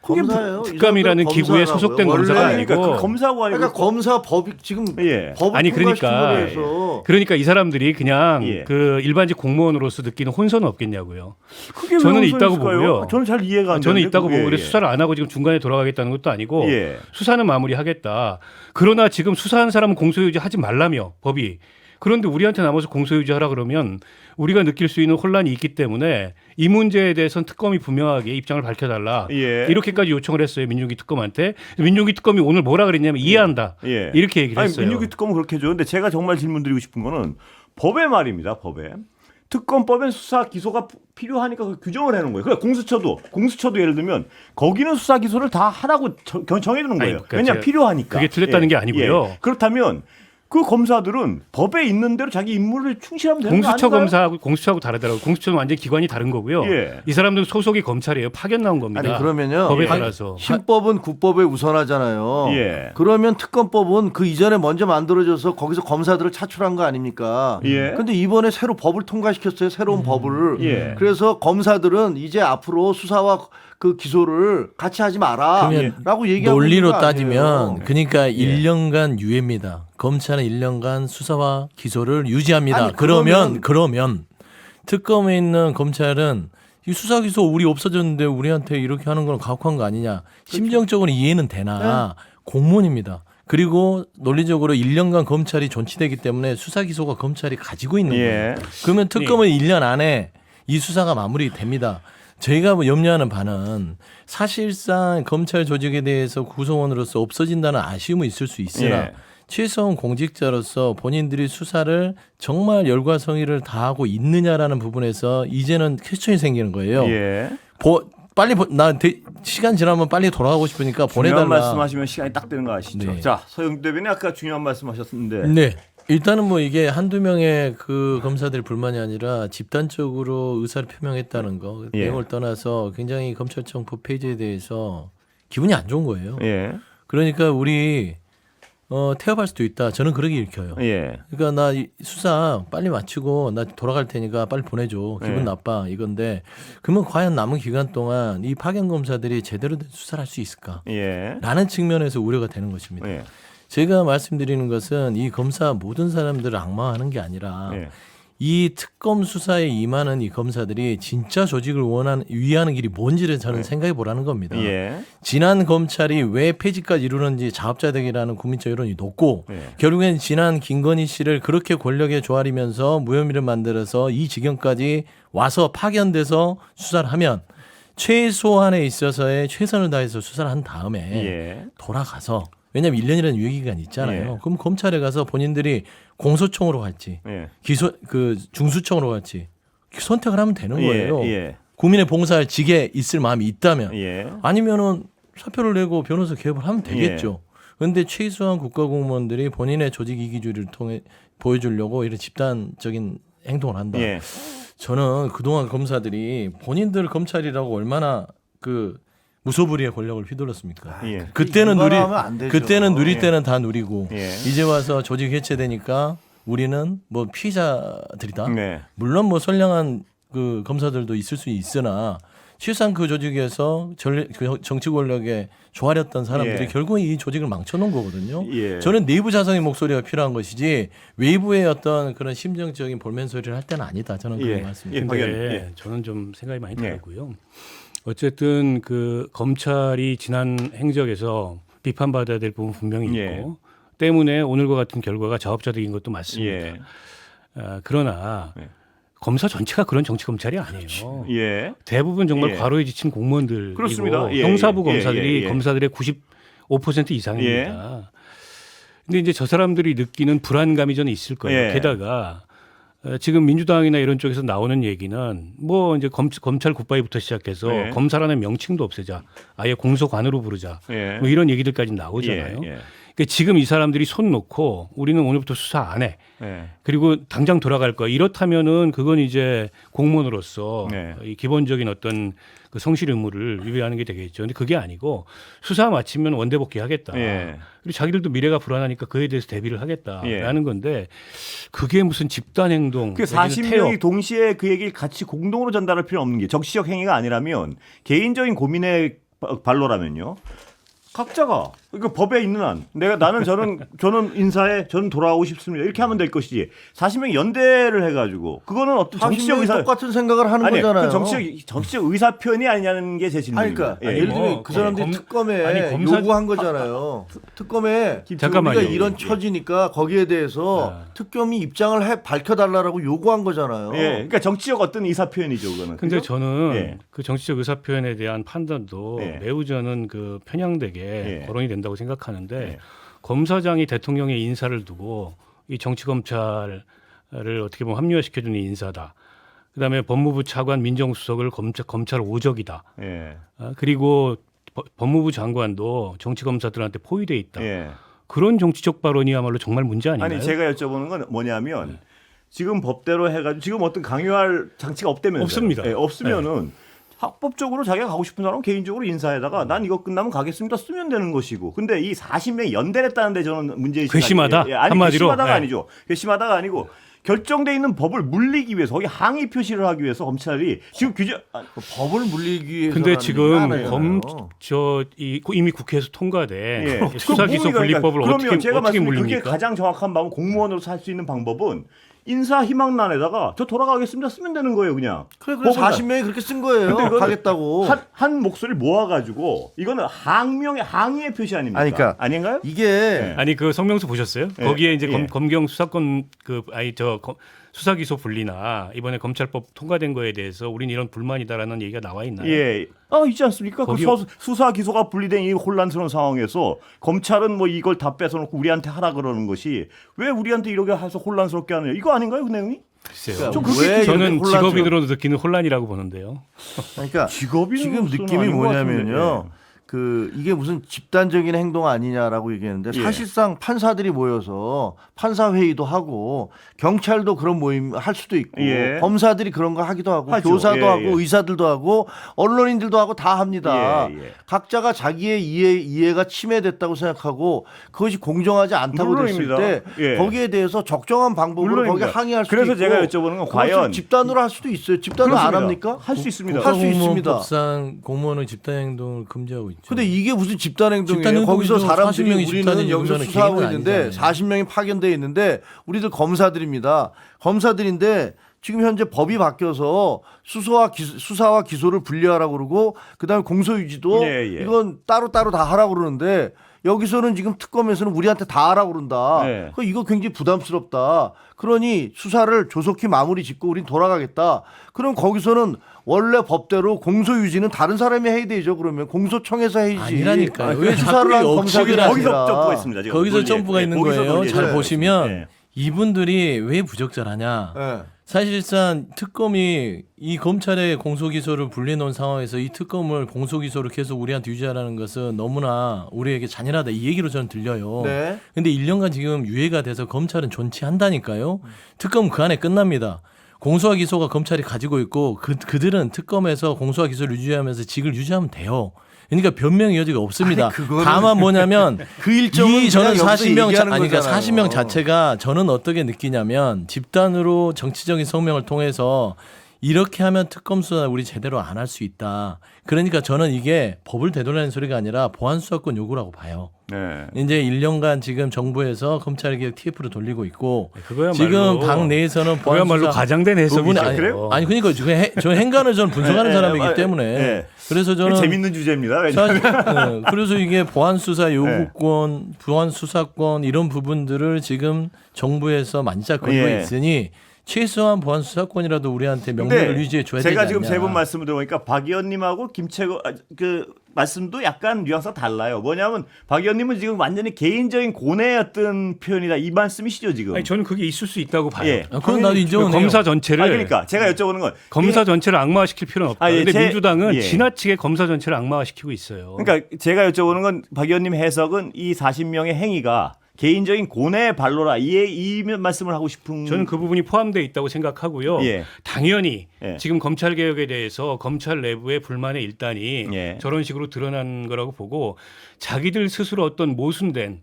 검사예요. 특감이라는 기구에 소속된 검사가 원래 아니고. 그러니까 그 검사고 아니고 그러니까 검사 법이 지금 예. 법을 아니, 그러니까. 통과시킨 거에서 그러니까 이 사람들이 그냥 예. 그 일반직 공무원으로서 느끼는 혼선은 없겠냐고요. 그게 왜 저는 혼선이 있다고 있을까요? 보고요. 저는 잘 이해가 안 저는 되는데 있다고 그게, 보고 그래서 예. 수사를 안 하고 지금 중간에 돌아가겠다는 것도 아니고 예. 수사는 마무리하겠다. 그러나 지금 수사한 사람은 공소유지 하지 말라며 법이. 그런데 우리한테 남아서 공소유지 하라 그러면 우리가 느낄 수 있는 혼란이 있기 때문에 이 문제에 대해서는 특검이 분명하게 입장을 밝혀달라. 예. 이렇게까지 요청을 했어요. 민중기 특검한테. 민중기 특검이 오늘 뭐라 그랬냐면 이해한다. 예. 이렇게 얘기를 아니, 했어요. 민주기 특검은 그렇게 해줘. 근데 제가 정말 질문드리고 싶은 거는 법에 말입니다. 법에. 특검법엔 수사 기소가 필요하니까 그 규정을 해놓은 거예요. 그러니까 공수처도 예를 들면 거기는 수사 기소를 다 하라고 정해두는 거예요. 아니, 그러니까 왜냐하면 제가 필요하니까. 그게 틀렸다는 게 아니고요. 그렇다면 그 검사들은 법에 있는 대로 자기 임무를 충실하면 되는 거 공수처 아닌가요? 검사하고 다르더라고요. 공수처는 완전 기관이 다른 거고요. 예. 이 사람들은 소속이 검찰이에요. 파견 나온 겁니다. 아니 그러면요 법에 예. 따라서. 신법은 국법에 우선하잖아요. 예. 그러면 특검법은 그 이전에 먼저 만들어져서 거기서 검사들을 차출한 거 아닙니까? 예. 근데 이번에 새로 법을 통과시켰어요. 새로운 법을. 예. 그래서 검사들은 이제 앞으로 수사와 그 기소를 같이 하지 마라. 그러면 라고 얘기하고 논리로 있는 거 따지면 아니에요. 그러니까 1년간 유예입니다. 검찰은 1년간 수사와 기소를 유지합니다. 아니, 그러면 특검에 있는 검찰은 이 수사 기소 우리 없어졌는데 우리한테 이렇게 하는 건 가혹한 거 아니냐. 심정적으로 이해는 되나. 공무원입니다. 그리고 논리적으로 1년간 검찰이 존치되기 때문에 수사 기소가 검찰이 가지고 있는 거예요. 예. 그러면 특검은 1년 안에 이 수사가 마무리됩니다. 저희가 뭐 염려하는 바는 사실상 검찰 조직에 대해서 구성원으로서 없어진다는 아쉬움은 있을 수 있으나 예. 최소한 공직자로서 본인들이 수사를 정말 열과 성의를 다하고 있느냐라는 부분에서 이제는 퀘스천이 생기는 거예요. 예. 시간 지나면 빨리 돌아가고 싶으니까 중요한 보내달라. 말씀하시면 시간이 딱 되는 거 아시죠? 네. 자, 서영 대변인 아까 중요한 말씀하셨는데. 네. 일단은 뭐 이게 한두 명의 그 검사들 불만이 아니라 집단적으로 의사를 표명했다는 거 예. 내용을 떠나서 굉장히 검찰청 법 폐지에 대해서 기분이 안 좋은 거예요. 예. 그러니까 우리 태업할 수도 있다. 저는 그렇게 읽혀요. 예. 그러니까 나 이 수사 빨리 마치고 나 돌아갈 테니까 빨리 보내줘. 기분 네. 나빠 이건데 그러면 과연 남은 기간 동안 이 파견 검사들이 제대로 된 수사를 할 수 있을까? 예. 라는 측면에서 우려가 되는 것입니다. 예. 제가 말씀드리는 것은 이 검사 모든 사람들을 악마화하는 게 아니라 예. 이 특검 수사에 임하는 이 검사들이 진짜 조직을 위하는 길이 뭔지를 저는 생각해 보라는 겁니다. 예. 지난 검찰이 왜 폐지까지 이루는지 자업자득이라는 국민적 여론이 높고 예. 결국엔 지난 김건희 씨를 그렇게 권력에 조아리면서 무혐의를 만들어서 이 지경까지 와서 파견돼서 수사를 하면 최소한에 있어서의 최선을 다해서 수사를 한 다음에 예. 돌아가서 왜냐하면 1년이라는 유예기간이 있잖아요. 예. 그럼 검찰에 가서 본인들이 공소청으로 갈지 예. 중수청으로 갈지 선택을 하면 되는 거예요. 예. 국민의 봉사할 직에 있을 마음이 있다면 예. 아니면은 사표를 내고 변호사 개업을 하면 되겠죠. 그런데 최소한 국가공무원들이 본인의 조직 이기주의를 통해 보여주려고 이런 집단적인 행동을 한다. 예. 저는 그동안 검사들이 본인들 검찰이라고 얼마나 그 무소불위의 권력을 휘둘렀습니까? 예. 그때는 일반화하면 안 되죠. 그때는 누릴 예. 때는 다 누리고 예. 이제 와서 조직 해체되니까 우리는 뭐 피해자들이다. 네. 물론 뭐 선량한 그 검사들도 있을 수 있으나 실상 그 조직에서 그 정치 권력에 조아렸던 사람들이 예. 결국은 이 조직을 망쳐놓은 거거든요. 예. 저는 내부 자성의 목소리가 필요한 것이지 외부의 어떤 그런 심정적인 볼멘 소리를 할 때는 아니다. 저는 그렇게 예. 말씀드립니다. 예. 근데 박연, 예. 저는 좀 생각이 많이 예. 다르고요. 어쨌든 그 검찰이 지난 행적에서 비판받아야 될 부분 분명히 있고 예. 때문에 오늘과 같은 결과가 자업자득인 것도 맞습니다. 예. 그러나 예. 검사 전체가 그런 정치 검찰이 아니에요. 예. 대부분 정말 예. 과로에 지친 공무원들이고 그렇습니다. 예, 형사부 예, 검사들이 예, 예. 검사들의 95% 이상입니다. 근데 이제 저 사람들이 느끼는 불안감이 저는 있을 거예요. 예. 게다가 지금 민주당이나 이런 쪽에서 나오는 얘기는 뭐 이제 검찰 굿바이부터 시작해서 예. 검사라는 명칭도 없애자, 아예 공소관으로 부르자, 예. 뭐 이런 얘기들까지 나오잖아요. 예. 예. 그러니까 지금 이 사람들이 손 놓고 우리는 오늘부터 수사 안 해. 예. 그리고 당장 돌아갈 거야. 이렇다면은 그건 이제 공무원으로서 네. 이 기본적인 어떤 그 성실 의무를 위배하는 게 되겠죠. 근데 그게 아니고 수사 마치면 원대 복귀하겠다. 예. 그리고 자기들도 미래가 불안하니까 그에 대해서 대비를 하겠다라는 예. 건데 그게 무슨 집단 행동, 그 40명이 동시에 그 얘기를 같이 공동으로 전달할 필요 없는 게 정치적 행위가 아니라면 개인적인 고민의 발로라면요. 각자가 그 법에 있는 한 나는 저는 인사에 저는 돌아가고 싶습니다. 이렇게 하면 될 것이지 40명이 연대를 해가지고 그거는 어떤 정치적 40명이 의사 똑같은 생각을 하는 아니 거잖아요. 그 정치적 의사 표현이 아니냐는 게 제 아니, 질문입니다. 그러니까 예를 들면 그 사람들이 특검에 요구한 거잖아요. 특검에 잠깐만요. 우리가 이런 처지니까 거기에 대해서 특검이 입장을 밝혀달라고 요구한 거잖아요. 예, 그러니까 정치적 어떤 의사 표현이죠, 그거는. 근데 그죠? 저는 예. 그 정치적 의사 표현에 대한 판단도 예. 매우 저는 그 편향되게 예. 거론이 된다고 생각하는데 예. 검사장이 대통령의 인사를 두고 이 정치 검찰을 어떻게 보면 합리화시켜주는 인사다. 그다음에 법무부 차관 민정수석을 검찰 오적이다. 예. 그리고 법무부 장관도 정치 검사들한테 포위돼 있다. 예. 그런 정치적 발언이야말로 정말 문제 아닌가요? 아니 제가 여쭤보는 건 뭐냐면 지금 법대로 해가지고 지금 어떤 강요할 장치가 없다면서요. 없습니다. 예, 없으면은 합법적으로 자기가 가고 싶은 사람은 개인적으로 인사에다가 난 이거 끝나면 가겠습니다 쓰면 되는 것이고. 근데 이 40명이 연대를 했다는데 저는 문제의식이 괘씸하다? 아니, 한마디로? 괘씸하다가 네. 아니죠. 괘씸하다가 아니고 결정돼 있는 법을 물리기 위해서 거기 항의 표시를 하기 위해서 검찰이 지금 규제 법을 물리기 위해서. 근데 지금 이미 국회에서 통과된 예. 수사기소 그럼 분리법을 그러면 제가 어떻게 말씀드린 그게 물립니까? 가장 정확한 방법 공무원으로 살 수 있는 방법은 인사 희망란에다가 저 돌아가겠습니다 쓰면 되는 거예요 그냥. 그래 법은 40명이 그렇게 쓴 거예요. 근데 이거는 가겠다고. 한 목소리 모아가지고 이거는 항의의 표시 아닙니까? 아니, 그러니까 아닌가요? 이게 아니 그 성명서 보셨어요? 예. 거기에 이제 예. 검경 수사권 수사기소 분리나 이번에 검찰법 통과된 거에 대해서 우린 이런 불만이다라는 얘기가 나와 있나요? 예. 있지 않습니까? 거기- 그 수사 기소가 분리된 이 혼란스러운 상황에서 검찰은 뭐 이걸 다 뺏어놓고 우리한테 하라 그러는 것이 왜 우리한테 이렇게 해서 혼란스럽게 하느냐? 이거 아닌가요, 그 내용이? 글쎄요. 좀 그렇게 왜 저는 이렇게 직업인으로 느끼는 혼란이라고 보는데요. 그러니까 직업인 지금 느낌이 뭐냐면요. 이게 무슨 집단적인 행동 아니냐라고 얘기했는데 예. 사실상 판사들이 모여서 판사 회의도 하고 경찰도 그런 모임 할 수도 있고 예. 검사들이 그런 거 하기도 하고 하죠. 교사도 예, 하고 예. 의사들도 하고 언론인들도 하고 다 합니다. 예, 예. 각자가 자기의 이해가 침해됐다고 생각하고 그것이 공정하지 않다고 됐을 물론입니다. 때 예. 거기에 대해서 적정한 방법으로 거기에 물론입니다. 항의할 수도 그래서 있고 제가 여쭤보는 건 그것을 과연 집단으로 할 수도 있어요. 집단으로 안 그렇습니다. 합니까? 할 수 있습니다. 할 수 있습니다. 국가공무원법상 공무원의 집단행동을 금지하고 있죠. 근데 이게 무슨 집단행동이에요? 집단행동이죠. 거기서 사람들이 40명이 우리는 집단이죠. 여기서 그거는 수사하고 개인은 있는데 아니잖아요. 40명이 파견돼 있는데 우리들 검사들입니다. 검사들인데 지금 현재 법이 바뀌어서 수사와 기소를 분리하라고 그러고 그다음에 공소유지도 예, 예. 이건 따로따로 다 하라고 그러는데 여기서는 지금 특검에서는 우리한테 다 하라고 그런다. 네. 이거 굉장히 부담스럽다. 그러니 수사를 조속히 마무리 짓고 우린 돌아가겠다. 그럼 거기서는 원래 법대로 공소유지는 다른 사람이 해야 되죠. 그러면 공소청에서 해야지. 아니라니까요. 왜 수사를 자꾸 한 억측을 검사들이 하세요? 거기서 아니라. 점프가 있습니다. 지금 거기서 논리에. 점프가 예, 있는 거기서 거예요. 논리에 잘 들어가 보시면 있습니다. 예. 이분들이 왜 부적절하냐. 예. 사실상 특검이 이 검찰의 공소기소를 분리해놓은 상황에서 이 특검을 공소기소를 계속 우리한테 유지하라는 것은 너무나 우리에게 잔인하다 이 얘기로 저는 들려요. 네. 근데 1년간 지금 유예가 돼서 검찰은 존치한다니까요. 특검 그 안에 끝납니다. 공소와 기소가 검찰이 가지고 있고 그들은 특검에서 공소와 기소를 유지하면서 직을 유지하면 돼요. 그러니까 변명의 여지가 없습니다. 아니, 그거는 다만 뭐냐면 그 일정은 이 저는 그냥 여기서 40명 얘기하는 아니 그러니까 거잖아요. 40명 자체가 저는 어떻게 느끼냐면 집단으로 정치적인 성명을 통해서 이렇게 하면 특검 수사 우리 제대로 안 할 수 있다. 그러니까 저는 이게 법을 되돌리는 소리가 아니라 보안 수사권 요구라고 봐요. 네. 이제 1년간 지금 정부에서 검찰개혁 TF를 돌리고 있고 그거야말로 지금 당 내에서는 보안 그야말로 수사 과장된 해석이죠. 아니, 그래요? 아니 그러니까 저 행간을 저는 분석하는 예, 사람이기 예, 때문에 예. 그래서 저는 재밌는 주제입니다. 왜냐하면 사실, 그래서 이게 보안 수사 요구권, 보안 수사권 이런 부분들을 지금 정부에서 만지작 걸고 예. 있으니 최소한 보안 수사권이라도 우리한테 명맥을 유지해 줘야 되지 제가 않냐. 지금 세 번 말씀을 들어보니까 박 의원님하고 김채거 그 말씀도 약간 뉘앙스가 달라요. 뭐냐면 박 의원님은 지금 완전히 개인적인 고뇌였던 표현이다 이 말씀이시죠 지금. 아니 저는 그게 있을 수 있다고 봐요. 예. 그건 나도 인정은 해요. 검사 전체를 그러니까 제가 여쭤보는 건 검사 전체를 악마화시킬 필요는 없다. 아, 예, 근데 민주당은 예. 지나치게 검사 전체를 악마화시키고 있어요. 그러니까 제가 여쭤보는 건 박 의원님 해석은 이 40명의 행위가 개인적인 고뇌의 발로라 이 말씀을 하고 싶은 저는 그 부분이 포함되어 있다고 생각하고요. 예. 당연히 예. 지금 검찰 개혁에 대해서 검찰 내부의 불만의 일단이 예. 저런 식으로 드러난 거라고 보고 자기들 스스로 어떤 모순된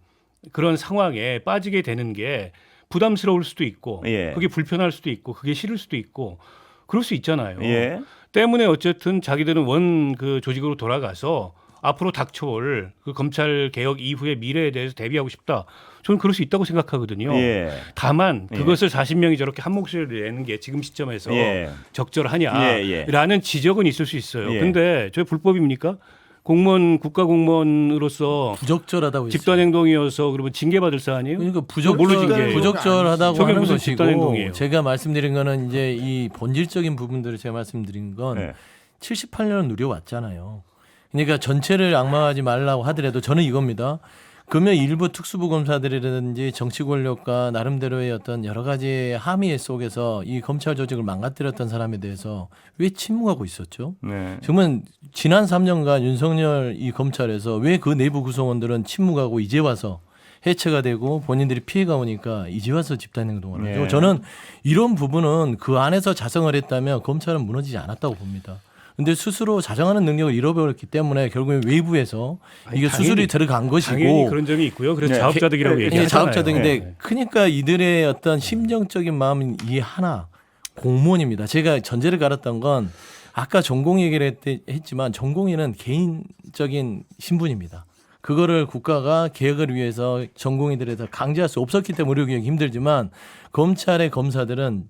그런 상황에 빠지게 되는 게 부담스러울 수도 있고 예. 그게 불편할 수도 있고 그게 싫을 수도 있고 그럴 수 있잖아요. 예. 때문에 어쨌든 자기들은 원 그 조직으로 돌아가서 앞으로 닥쳐올 그 검찰 개혁 이후의 미래에 대해서 대비하고 싶다. 저는 그럴 수 있다고 생각하거든요. 예. 다만 예. 그것을 40명이 저렇게 한 목소리를 내는 게 지금 시점에서 예. 적절하냐라는 예, 예. 지적은 있을 수 있어요. 예. 근데 저 불법입니까? 공무원 국가공무원으로서 부적절하다고 했어요. 집단행동이어서 그러면 징계받을 사안이에요? 그러니까 뭘로 징계해요? 부적절하다고 저게 하는 무슨 것이고 집단행동이에요? 제가 말씀드린 거는 이제 이 본질적인 부분들을 제가 말씀드린 건 네. 78년을 누려왔잖아요. 그러니까 전체를 악마하지 말라고 하더라도 저는 이겁니다. 그러면 일부 특수부 검사들이라든지 정치 권력과 나름대로의 어떤 여러 가지 함의 속에서 이 검찰 조직을 망가뜨렸던 사람에 대해서 왜 침묵하고 있었죠? 네. 정말 지난 3년간 윤석열 이 검찰에서 왜 그 내부 구성원들은 침묵하고 이제 와서 해체가 되고 본인들이 피해가 오니까 이제 와서 집단행동을 하죠. 예. 저는 이런 부분은 그 안에서 자성을 했다면 검찰은 무너지지 않았다고 봅니다. 근데 스스로 자정하는 능력을 잃어버렸기 때문에 결국에 외부에서 이게 당연히, 수술이 들어간 것이고 당연히 그런 점이 있고요. 그래서 네. 자업자득이라고 예, 얘기하잖아요. 자업자득인데 네. 그러니까 이들의 어떤 심정적인 마음은 이 하나 공무원입니다. 제가 전제를 갈았던 건 아까 전공 얘기를 했지만 전공인은 개인적인 신분입니다. 그거를 국가가 개혁을 위해서 전공인들에서 강제할 수 없었기 때문에 우리 힘들지만 검찰의 검사들은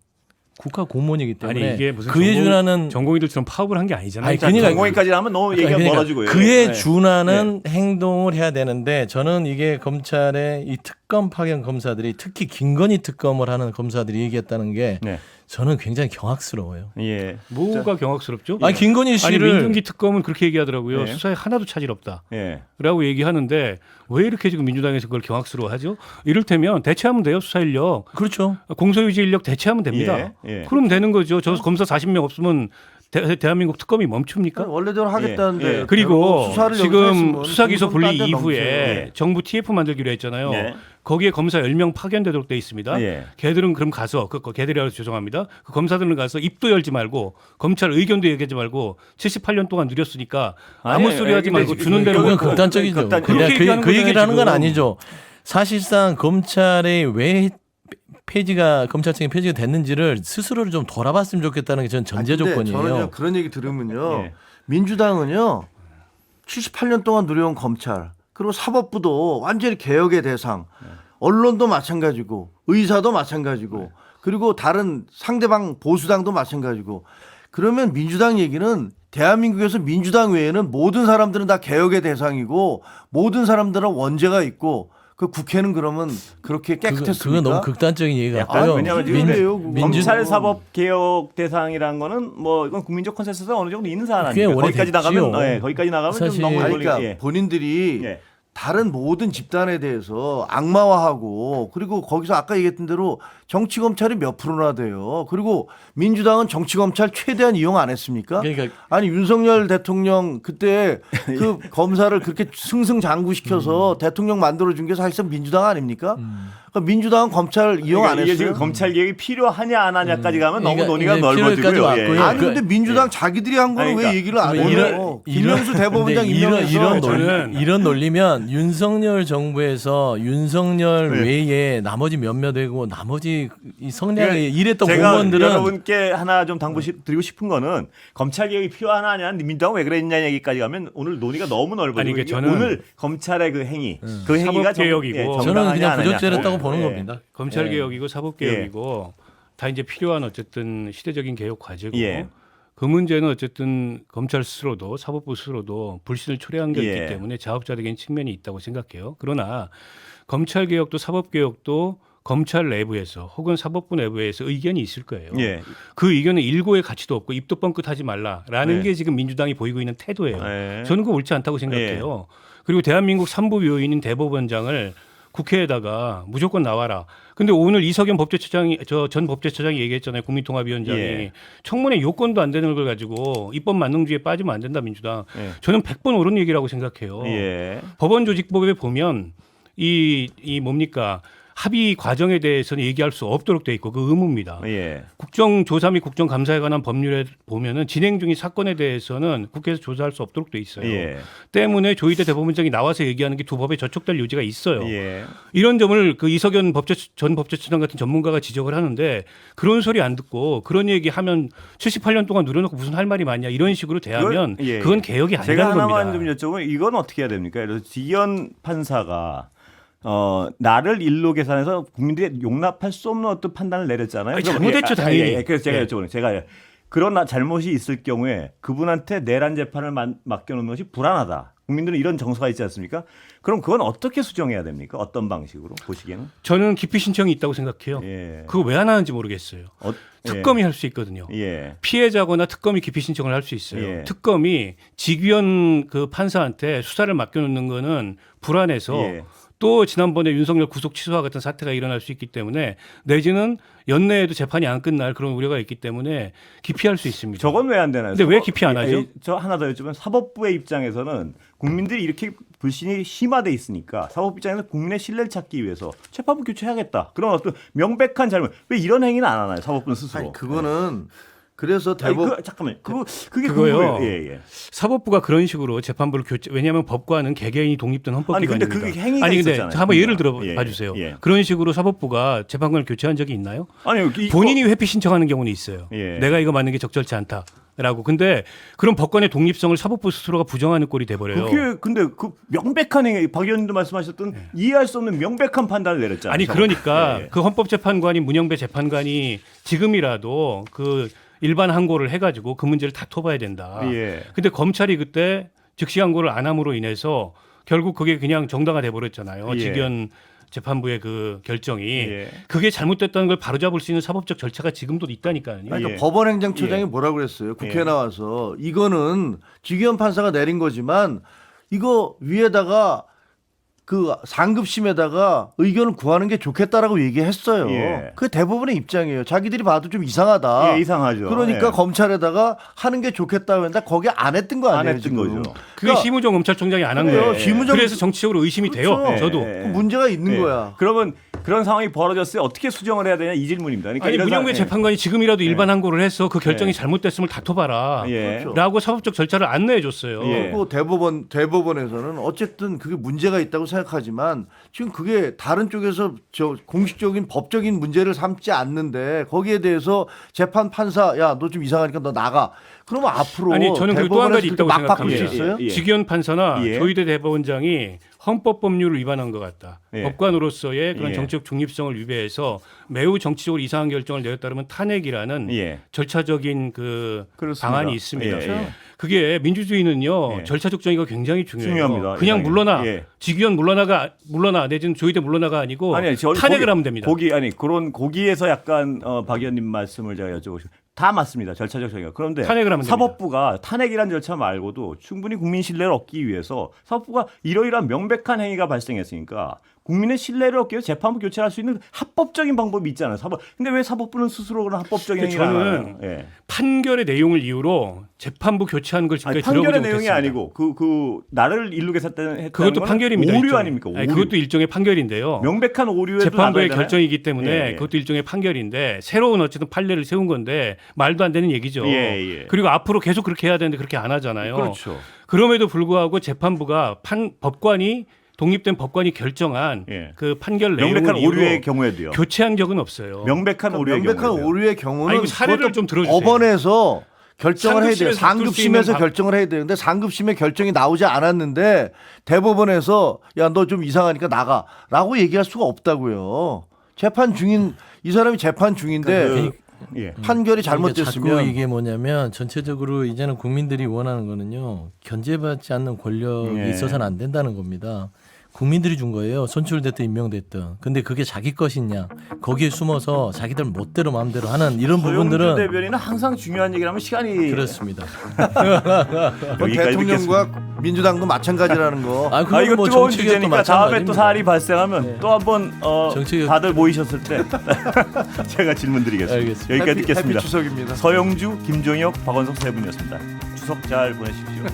국가 공무원이기 때문에 아니 이게 무슨 그에 준하는 전공의들처럼 파업을 한 게 아니잖아요. 아니, 자, 그러니까 전공의까지 하면 너무 얘기가 멀어지고요. 그에 네. 준하는 행동을 해야 되는데 저는 이게 검찰의 이 특검 파견 검사들이 특히 김건희 특검을 하는 검사들이 얘기했다는 게 네. 저는 굉장히 경악스러워요. 예. 뭐가 경악스럽죠? 아니 김건희 아니 씨를 민중기 특검은 그렇게 얘기하더라고요. 네. 수사에 하나도 차질 없다. 예. 라고 얘기하는데 왜 이렇게 지금 민주당에서 그걸 경악스러워하죠? 이를테면 대체하면 돼요. 수사 인력. 그렇죠. 공소유지 인력 대체하면 됩니다. 예. 예. 그럼 되는 거죠. 저 검사 40명 없으면 대한민국 특검이 멈춥니까? 원래대로 하겠다는데 그리고 수사를 여기서 지금 했으면 수사기소 공소는 딴데 분리 이후에 예. 정부 TF 만들기로 했잖아요. 네. 거기에 검사 10명 파견되도록 돼 있습니다. 예. 걔들은 그럼 가서 걔들이라고 죄송합니다. 그 검사들은 가서 입도 열지 말고 검찰 의견도 얘기하지 말고 78년 동안 누렸으니까 아무 아니, 소리 하지 근데 말고 지금 주는 대로 그건 먹고. 극단적이죠. 극단- 근데 그렇게 얘기하는 그 얘기를 하는 건 거잖아요, 아니죠. 사실상 검찰이 왜 폐지가 검찰청이 폐지가 됐는지를 스스로를 좀 돌아봤으면 좋겠다는 게 전 전제 근데 조건이에요. 저는 그런 얘기 들으면요. 예. 민주당은요. 78년 동안 누려온 검찰 그리고 사법부도 완전히 개혁의 대상. 언론도 마찬가지고 의사도 마찬가지고 그리고 다른 상대방 보수당도 마찬가지고 그러면 민주당 얘기는 대한민국에서 민주당 외에는 모든 사람들은 다 개혁의 대상이고 모든 사람들은 원죄가 있고 그 국회는 그러면 그렇게 깨끗했습니까? 그건 너무 극단적인 얘기 약간 같고요. 왜냐하면 민주- 지금 민주- 근데 민주- 검찰 사법 개혁 대상이란 거는 뭐 이건 국민적 컨센서스가 어느 정도 있는 사안 꽤 아닙니까? 거기까지 오래됐지요. 나가면 거기까지 나가면 사실- 좀 너무 아니, 이걸- 그러니까 예. 본인들이 예. 다른 모든 집단에 대해서 악마화하고 그리고 거기서 아까 얘기했던 대로 정치 검찰이 몇 프로나 돼요. 그리고 민주당은 정치 검찰 최대한 이용 안 했습니까? 그러니까 아니 윤석열 대통령 그때 그 검사를 그렇게 승승장구시켜서 대통령 만들어준 게 사실상 민주당 아닙니까? 그러니까 민주당은 검찰 이용 안 그러니까 이게 했어요. 지금 검찰 개혁이 필요하냐 안 하냐까지 가면 너무 그러니까 논의가 이게 넓어지고요. 필요까지 예. 왔고요. 아니 근데 민주당 자기들이 한 거는 그러니까 왜 얘기를 안 그러면 해요? 김명수 대법원장 근데 임명해서 이런 논리면 윤석열 정부에서 윤석열 네. 외에 나머지 몇몇 되고 나머지 이 성향에 그러니까 일했던 제가 공무원들은 여러분께 하나 좀 드리고 싶은 거는 검찰 개혁이 필요하냐 아니냐 민주당은 왜 그랬냐 얘기까지 가면 오늘 논의가 너무 넓어지고 아니, 이게 저는 오늘 검찰의 그 행위 그 행위가 사법개혁이고 저는 그냥 부적절했다고 예. 보는 겁니다. 검찰 예. 개혁이고 사법 개혁이고 다 이제 필요한 어쨌든 시대적인 개혁 과제고 예. 그 문제는 어쨌든 검찰 스스로도 사법부 스스로도 불신을 초래한 게 예. 있기 때문에 자업자득인 측면이 있다고 생각해요. 그러나 검찰 개혁도 사법 개혁도 검찰 내부에서 혹은 사법부 내부에서 의견이 있을 거예요. 예. 그 의견은 일고의 가치도 없고 입도 뻥끗하지 말라라는 네. 게 지금 민주당이 보이고 있는 태도예요. 예. 저는 그거 옳지 않다고 생각해요. 그리고 대한민국 삼부요인인 대법원장을 국회에다가 무조건 나와라. 근데 오늘 이석연 법제처장이 전 법제처장이 얘기했잖아요. 국민통합위원장이 예. 청문회 요건도 안 되는 걸 가지고 입법 만능주의에 빠지면 안 된다 민주당. 예. 저는 100번 옳은 얘기라고 생각해요. 예. 법원조직법에 보면 이 뭡니까 합의 과정에 대해서는 얘기할 수 없도록 돼 있고 그 의무입니다. 예. 국정조사 및 국정감사에 관한 법률에 보면은 진행 중인 사건에 대해서는 국회에서 조사할 수 없도록 돼 있어요. 예. 때문에 조희대 대법원장이 나와서 얘기하는 게 두 법에 저촉될 요지가 있어요. 예. 이런 점을 그 이석연 전 법제처장 같은 전문가가 지적을 하는데 그런 소리 안 듣고 그런 얘기 하면 78년 동안 누려놓고 무슨 할 말이 많냐 이런 식으로 대하면 그건- 예. 그건 개혁이 제가 아니라는 하나만 겁니다. 좀 여쭤보면 이건 어떻게 해야 됩니까? 그래서 지연 판사가 나를 일로 계산해서 국민들이 용납할 수 없는 어떤 판단을 내렸잖아요. 아니, 그럼- 잘못했죠, 당연히. 그래서 제가 예. 여쭤보는 제가 그런 잘못이 있을 경우에 그분한테 내란 재판을 맡겨놓는 것이 불안하다. 국민들은 이런 정서가 있지 않습니까? 그럼 그건 어떻게 수정해야 됩니까? 어떤 방식으로 보시기에는? 저는 기피 신청이 있다고 생각해요. 예. 그거 왜 안 하는지 모르겠어요. 특검이 할 수 있거든요. 예. 피해자거나 특검이 기피 신청을 할 수 있어요. 예. 특검이 직위원 그 판사한테 수사를 맡겨놓는 거는 불안해서 예. 또 지난번에 윤석열 구속 취소와 같은 사태가 일어날 수 있기 때문에 내지는 연내에도 재판이 안 끝날 그런 우려가 있기 때문에 기피할 수 있습니다. 저건 왜 안 되나요? 근데 왜 기피 안 하죠? 저 하나 더 여쭤보면 사법부의 입장에서는 국민들이 이렇게 불신이 심화돼 있으니까 사법 입장에서 국민의 신뢰를 찾기 위해서 재판부 교체해야겠다. 그런 어떤 명백한 잘못. 왜 이런 행위는 안 하나요? 사법부는 스스로. 아니, 그거는 그래서 아니, 대법 잠깐만. 그게 그거요. 궁금해요. 예, 예. 사법부가 그런 식으로 재판부를 교체 왜냐하면 법관은 개개인이 독립된 아니, 헌법기관입니다. 근데 그게 행위가 아니 근데 있었잖아요. 한번 예를 들어 예, 봐주세요. 예. 그런 식으로 사법부가 재판관을 교체한 적이 있나요? 아니 본인이 회피 신청하는 경우는 있어요. 예. 내가 이거 맞는 게 적절치 않다라고. 근데 그런 법관의 독립성을 사법부 스스로가 부정하는 꼴이 돼버려요. 그게 근데 그 명백한 행위 박 의원님도 말씀하셨던 이해할 수 없는 명백한 판단을 내렸잖아요. 아니 그러니까 예, 예. 그 헌법재판관이 문영배 재판관이 지금이라도 그 일반 항고를 해가지고 그 문제를 다퉈봐야 된다. 예. 근데 검찰이 그때 즉시 항고를 안 함으로 인해서 결국 그게 그냥 정당화돼 버렸잖아요. 예. 직위원 재판부의 그 결정이 예. 그게 잘못됐다는 걸 바로잡을 수 있는 사법적 절차가 지금도 있다니까요. 그러니까 예. 법원행정처장이 예. 뭐라고 그랬어요? 국회에 예. 나와서 이거는 직위원 판사가 내린 거지만 이거 위에다가 그 상급심에다가 의견을 구하는 게 좋겠다라고 얘기했어요. 예. 그 대부분의 입장이에요. 자기들이 봐도 좀 이상하다. 예, 이상하죠. 그러니까 예. 검찰에다가 하는 게 좋겠다고 했는데 거기 안 했던 거 아니에요? 안 했던 지금. 거죠. 그게 심우정 검찰총장이 안 한 그래요. 거예요. 심우정- 그래서 정치적으로 의심이 돼요. 그렇죠. 저도. 예. 그 문제가 있는 예. 거야. 그러면 그런 상황이 벌어졌어요. 어떻게 수정을 해야 되냐 이 질문입니다. 그러니까 아니 이런 문영배 상황- 재판관이 지금이라도 일반 항고를 해서 그 결정이 예. 잘못됐음을 다퉈봐라. 예. 그렇죠. 라고 사법적 절차를 안내해 줬어요. 예. 그리고 대법원에서는 어쨌든 그게 문제가 있다고 생각하지만 지금 그게 다른 쪽에서 저 공식적인 법적인 문제를 삼지 않는데 거기에 대해서 재판 판사 야 너 좀 이상하니까 너 나가. 그러면 앞으로 아니 저는 그리고 또 한 가지 있다고 막 바꿀 수 생각합니다. 있어요? 예. 직위원 판사나 예. 조희대 대법원장이 헌법 법률을 위반한 것 같다. 예. 법관으로서의 그런 예. 정치적 중립성을 위배해서 매우 정치적으로 이상한 결정을 내렸다면 탄핵이라는 예. 절차적인 그 그렇습니다. 방안이 있습니다. 예, 예. 그게 민주주의는요 예. 절차적 정의가 굉장히 중요해요. 중요합니다. 그냥 이 물러나 예. 직위원 물러나 내지는 조희대 물러나가 아니고 아니, 저 탄핵을 하면 됩니다. 거기에서 약간 박 의원님 말씀을 제가 여쭤보고 싶어요. 다 맞습니다. 절차적 정의가. 그런데 탄핵을 하면 사법부가 탄핵이라는 절차 말고도 충분히 국민 신뢰를 얻기 위해서 사법부가 이러이러한 명백한 행위가 발생했으니까 국민의 신뢰를 얻기 위해서 재판부 교체할 수 있는 합법적인 방법이 있잖아요. 근데 왜 사법부는 스스로 그런 합법적인 근데 행위를 안 저는 하나요? 예. 판결의 내용을 이유로 재판부 교체한 걸 아니, 지금까지 판결의 들어보지 내용이 못했습니다. 아니고 그 나를 일루게 했다는 그것도 거는 판결입니다. 오류 일종의. 아닙니까? 아니, 오류. 그것도 일종의 판결인데요. 명백한 오류에도 재판부의 놔둬야 되나요? 결정이기 때문에 예, 예. 그것도 일종의 판결인데 새로운 어쨌든 판례를 세운 건데 말도 안 되는 얘기죠. 예, 예. 그리고 앞으로 계속 그렇게 해야 되는데 그렇게 안 하잖아요. 그렇죠. 그럼에도 불구하고 재판부가 독립된 법관이 결정한 예. 그 판결 내용을 명백한 이유로 오류의 경우에도요. 교체한 적은 없어요. 명백한 오류의 명백한 경우에도요. 오류의 경우는 아니, 그 사례를 그것도 좀 들어주세요. 법원에서 결정을 해야 돼요. 상급심에서 바꿀 수 있는 상급심에서 결정을 해야 되는데 상급심의 결정이 나오지 않았는데 대법원에서 야 너 좀 이상하니까 나가라고 얘기할 수가 없다고요. 재판 중인 이 사람이 재판 중인데 예. 판결이 자꾸 잘못됐으면 이게 뭐냐면 전체적으로 이제는 국민들이 원하는 거는요 견제받지 않는 권력이 예. 있어서는 안 된다는 겁니다. 국민들이 준 거예요. 선출됐든 임명됐든. 근데 그게 자기 것이냐. 거기에 숨어서 자기들 멋대로 마음대로 하는 이런 소영주 부분들은 대변인은 항상 중요한 얘기를 하면 시간이 그렇습니다. 여기까지 대통령과 민주당도 마찬가지라는 거. 아, 아 그건 이거 뭐 뜨거운 정치계도 주제니까 다음에 또 마찬가지입니다. 사안이 발생하면 네. 또 한번 정치계- 다들 모이셨을 때 제가 질문드리겠습니다. 알겠습니다. 여기까지 듣겠습니다. 해피 추석입니다. 서영주, 김종혁, 박원석 세 분이었습니다. 추석 잘 보내십시오.